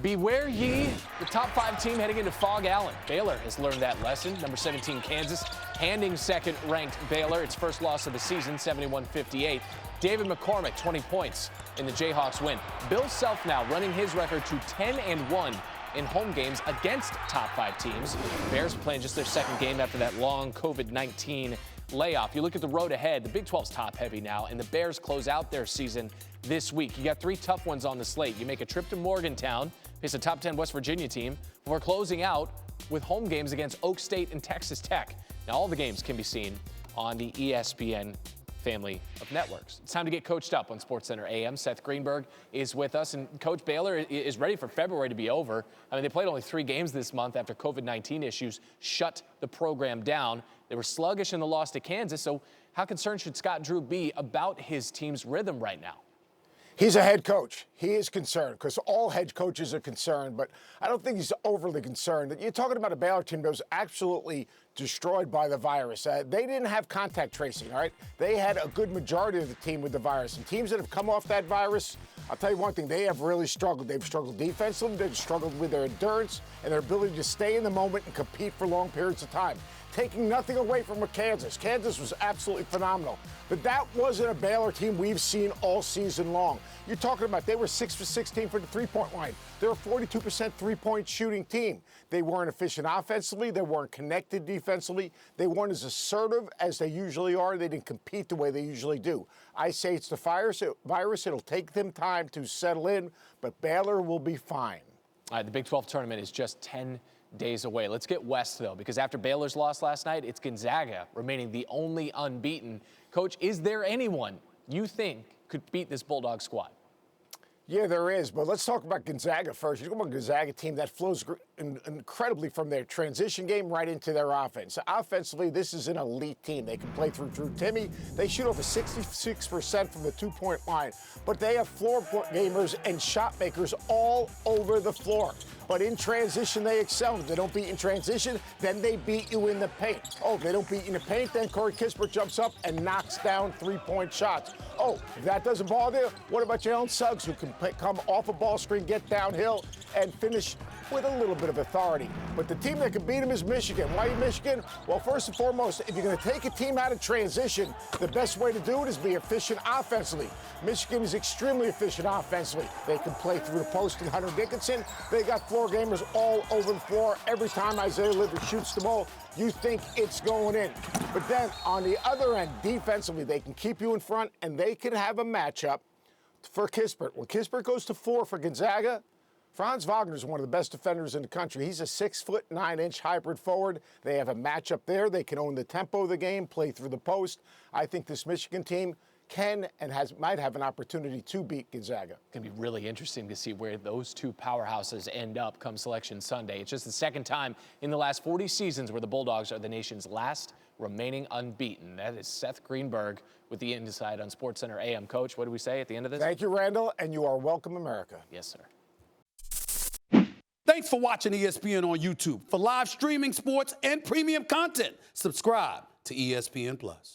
Beware ye, the top 5 team heading into Fog Allen. Baylor has learned that lesson. Number 17, Kansas, handing second-ranked Baylor its first loss of the season, 71-58. David McCormick, 20 points in the Jayhawks win. Bill Self now running his record to 10-1 in home games against top 5 teams. Bears playing just their second game after that long COVID-19 layoff. You look at the road ahead, the Big 12's top-heavy now, and the Bears close out their season this week. You got 3 tough ones on the slate. You make a trip to Morgantown, face a top 10 West Virginia team, before closing out with home games against Oak State and Texas Tech. Now, all the games can be seen on the ESPN family of networks. It's time to get coached up on SportsCenter AM. Seth Greenberg is with us, and Coach Baylor is ready for February to be over. I mean, they played only 3 games this month after COVID-19 issues shut the program down. They were sluggish in the loss to Kansas, so how concerned should Scott Drew be about his team's rhythm right now? He's a head coach. He is concerned because all head coaches are concerned, but I don't think he's overly concerned. You're talking about a Baylor team that was absolutely destroyed by the virus. They didn't have contact tracing, all right? They had a good majority of the team with the virus. And teams that have come off that virus, I'll tell you one thing, they have really struggled. They've struggled defensively, they've struggled with their endurance and their ability to stay in the moment and compete for long periods of time. Taking nothing away from Kansas. Kansas was absolutely phenomenal. But that wasn't a Baylor team we've seen all season long. You're talking about they were 6 for 16 for the three-point line. They're a 42% three-point shooting team. They weren't efficient offensively. They weren't connected defensively. They weren't as assertive as they usually are. They didn't compete the way they usually do. I say it's the virus. It'll take them time to settle in, but Baylor will be fine. All right, the Big 12 tournament is just 10 days away. Let's get west, though, because after Baylor's loss last night, it's Gonzaga remaining the only unbeaten. Coach, is there anyone you think could beat this Bulldog squad? Yeah, there is, but let's talk about Gonzaga first. You're talking about a Gonzaga team that flows incredibly from their transition game right into their offense. Offensively, this is an elite team. They can play through Drew Timme. They shoot over 66% from the two-point line, but they have floor gamers and shot makers all over the floor. But in transition, they excel. If they don't beat in transition, then they beat you in the paint. Oh, if they don't beat you in the paint, then Corey Kispert jumps up and knocks down three-point shots. Oh, if that doesn't bother you, what about Jalen Suggs, who can come off a ball screen, get downhill, and finish with a little bit of authority? But the team that can beat him is Michigan. Why Michigan? Well, first and foremost, if you're going to take a team out of transition, the best way to do it is be efficient offensively. Michigan is extremely efficient offensively. They can play through the post and Hunter Dickinson. They got floor gamers all over the floor. Every time Isaiah Livers shoots the ball, you think it's going in. But then on the other end, defensively, they can keep you in front, and they can have a matchup for Kispert. When Kispert goes to 4 for Gonzaga, Franz Wagner is one of the best defenders in the country. He's a 6'9" hybrid forward. They have a matchup there. They can own the tempo of the game, play through the post. I think this Michigan team can and might have an opportunity to beat Gonzaga. It's going to be really interesting to see where those two powerhouses end up come Selection Sunday. It's just the second time in the last 40 seasons where the Bulldogs are the nation's last remaining unbeaten. That is Seth Greenberg with the Insight on SportsCenter AM. Coach, what do we say at the end of this? Thank you, Randall, and you are welcome, America. Yes, sir. Thanks for watching ESPN on YouTube. For live streaming sports and premium content, subscribe to ESPN+.